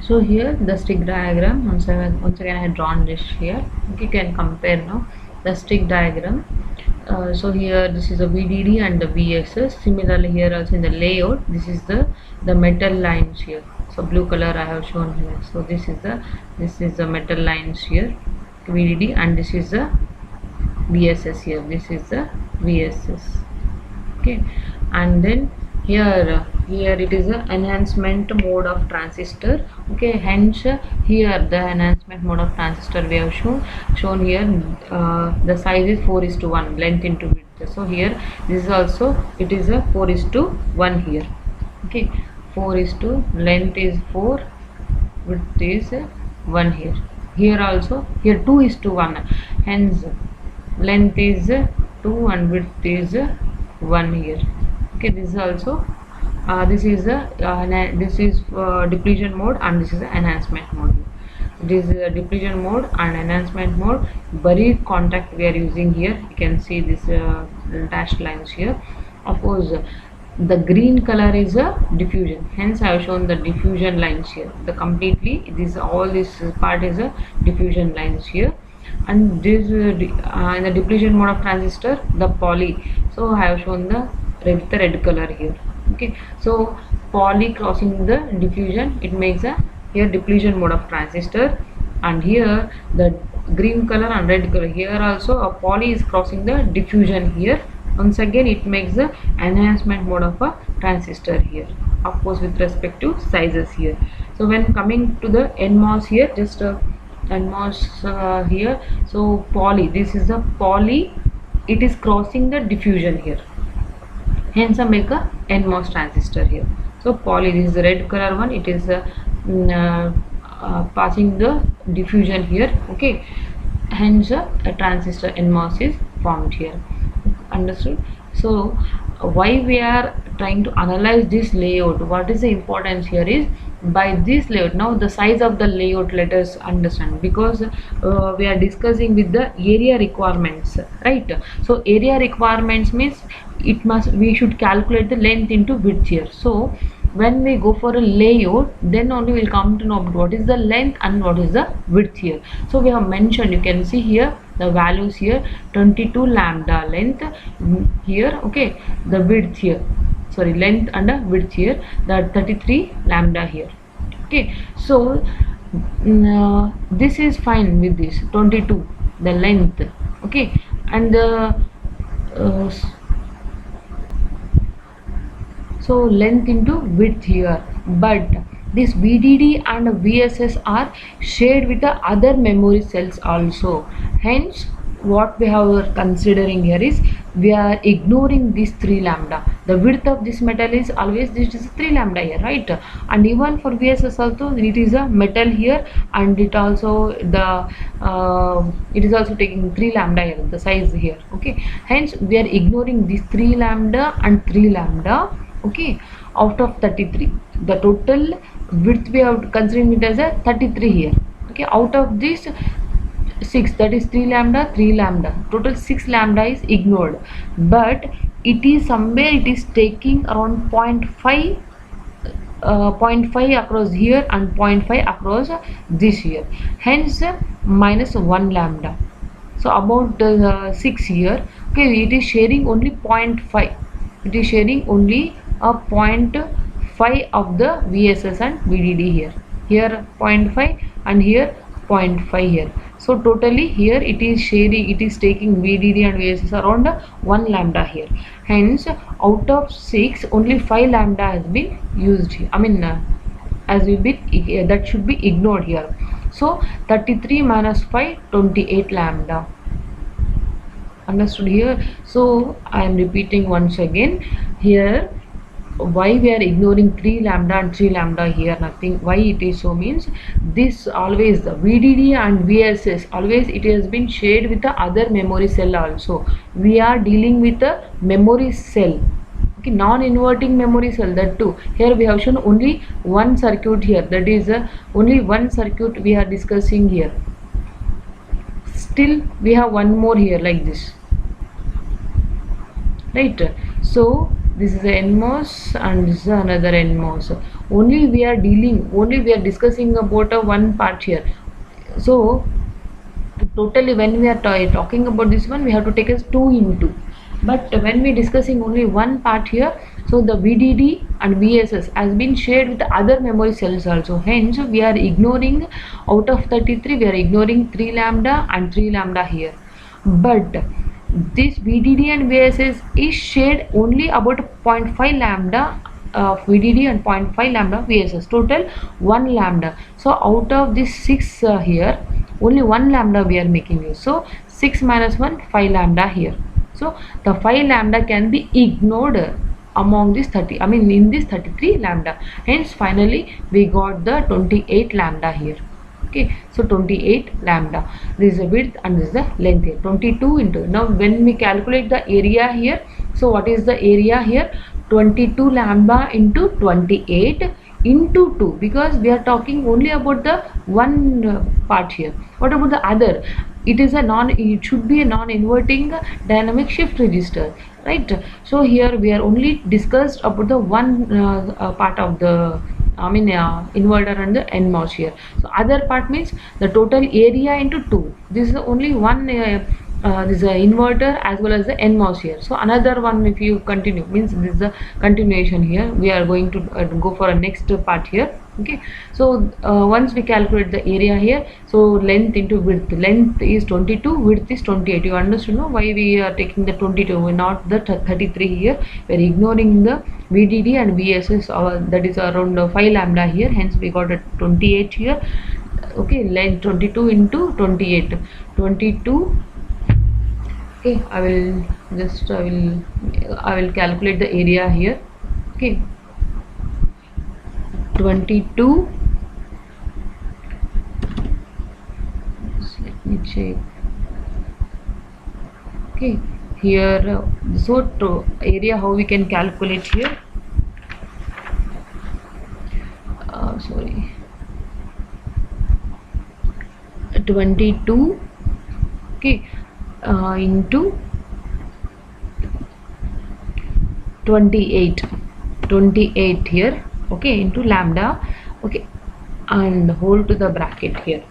So here the stick diagram, once again I had drawn this here. You can compare now the stick diagram. So here this is a VDD and the VSS. Similarly here also in the layout, this is the metal lines here. So blue color I have shown here. So this is the metal lines here, VDD, and this is the VSS here. This is the VSS. Okay, and then here it is a enhancement mode of transistor. Okay, hence here the enhancement mode of transistor we have shown here. The size is 4:1, length into width. So here this is also, it is a 4:1 here. Okay, 4 is to length is 4, width is 1 here. Here also, here 2:1, hence length is 2 and width is 1 here. Okay, this is also this is depletion mode, and this is enhancement mode. This is a depletion mode and enhancement mode. Buried contact we are using here. You can see this dashed lines here. Of course, the green color is a diffusion, hence I have shown the diffusion lines here. The completely all this part is a diffusion lines here. And this in the depletion mode of transistor, the poly, so I have shown the red color here. Okay, so poly crossing the diffusion, it makes a here depletion mode of transistor. And here the green color and red color, here also a poly is crossing the diffusion here. Once again it makes the enhancement mode of a transistor here, of course with respect to sizes here. So when coming to the NMOS here, just NMOS here, so poly, this is the poly, it is crossing the diffusion here, hence I make a NMOS transistor here. So poly, this is the red color one, it is passing the diffusion here. Okay, hence a transistor NMOS is formed here. Understood? So why we are trying to analyze this layout, what is the importance here is, by this layout, now the size of the layout let us understand, because we are discussing with the area requirements, right? So area requirements means we should calculate the length into width here. So when we go for a layout, then only we'll come to know what is the length and what is the width here. So we have mentioned, you can see here the values here, 22 lambda length here. Okay, the width here, sorry, length and width here, the 33 lambda here. Okay, so this is fine with this 22 the length. Okay, and the so length into width here, but this VDD and VSS are shared with the other memory cells also. Hence what we have considering here is, we are ignoring this 3 lambda. The width of this metal is always, this is 3 lambda here, right? And even for VSS also, it is a metal here, and it also it is also taking 3 lambda here, the size here. Okay, hence we are ignoring this 3 lambda and 3 lambda. Okay, out of 33, the total width we are considering it as a 33 here. Okay, out of this 6, that is 3 lambda, total 6 lambda is ignored, but it is somewhere, it is taking around 0.5 across here and 0.5 across this here, hence minus 1 lambda. So about 6 here. Okay, it is sharing only 0.5, it is sharing only a 0.5 of the VSS and VDD here 0.5 and here 0.5 here. So totally here it is sharing, it is taking VDD and VSS around 1 lambda here. Hence out of 6, only 5 lambda has been used here. I mean as will be, that should be ignored here. So 33 minus 5, 28 lambda. Understood here? So I am repeating once again here, why we are ignoring 3 lambda and 3 lambda here, nothing. Why it is so means, this always the VDD and VSS always it has been shared with the other memory cell also. We are dealing with a memory cell. Okay, non-inverting memory cell, that too. Here we have shown only one circuit here, that is only one circuit we are discussing here. Still we have one more here like this, right? So this is a NMOS and this is another NMOS. only we are discussing about one part here. So totally when we are talking about this one, we have to take as 2 into, but when we discussing only one part here, so the VDD and VSS has been shared with other memory cells also, hence we are ignoring out of 33, we are ignoring 3 lambda and 3 lambda here. But this VDD and VSS is shared only about 0.5 lambda of VDD and 0.5 lambda VSS, total 1 lambda. So out of this 6 here, only 1 lambda we are making use. So 6 minus 1, 5 lambda here. So the 5 lambda can be ignored among this 30, I mean in this 33 lambda. Hence finally we got the 28 lambda here. Okay, so 28 lambda, this is the width and this is the length here. 22 into, now when we calculate the area here, so what is the area here? 22 lambda into 28 into 2, because we are talking only about the one part here. What about the other? It should be a non-inverting dynamic shift register, right? So here we are only discussed about the one part of the inverter and the NMOS here. So other part means the total area into 2. This is only one this is a inverter as well as the NMOS here. So another one, if you continue, means this is a continuation here. We are going to go for a next part here. Okay, so once we calculate the area here, so length into width, length is 22, width is 28. You understood, no, why we are taking the 22, not the 33 here. We are ignoring the VDD and VSS, that is around 5 lambda here, hence we got a 28 here. Okay, length 22 into 28, 22. Okay, I will calculate the area here. Okay, 22, let me check. Okay, here so to area, how we can calculate here, sorry, 22, okay, into 28 here, okay, into lambda, okay, and hold to the bracket here.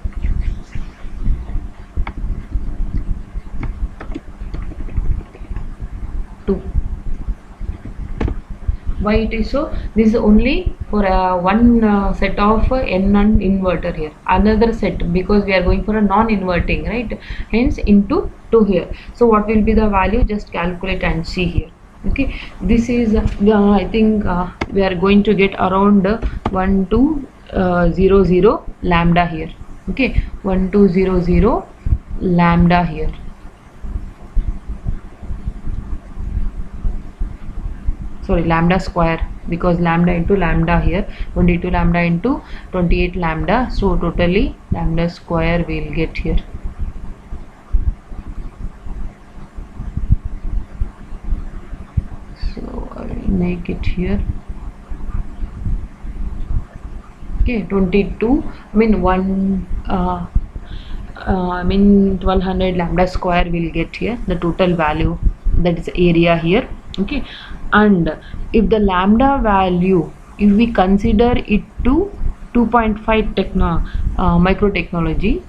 Why it is so? This is only for one set of N inverter here, another set, because we are going for a non-inverting, right? Hence into 2 here. So what will be the value? Just calculate and see here. Okay, this is I think we are going to get around 1200 lambda here. Okay, 1200 lambda here. Sorry, lambda square, because lambda into lambda here, 22 lambda into 28 lambda, so totally lambda square we'll get here. So I will make it here. Okay, 22, I mean 1200 lambda square will get here, the total value, that is area here. Okay, and if the lambda value, if we consider it to 2.5 micro technology,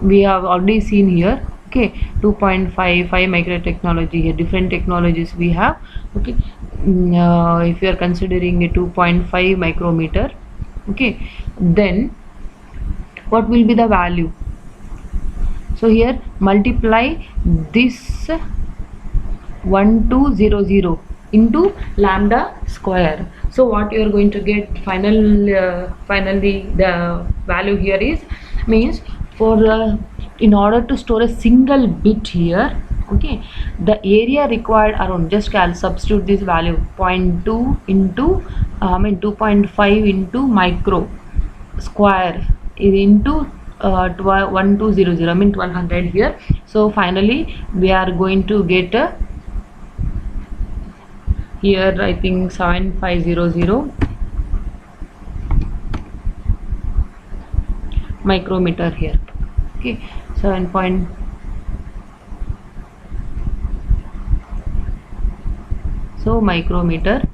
we have already seen here. Okay, 2.5 micro technology here, different technologies we have. Okay, if you are considering a 2.5 micrometer, okay, then what will be the value? So here multiply this 1200 into lambda square. So what you are going to get finally the value here is, means for in order to store a single bit here, okay, the area required around, just substitute this value 0.2 into 2.5 into micro square into 1200, I mean 1200 here. So finally we are going to get here, I think 7500 micrometer here. Okay, 7. So micrometer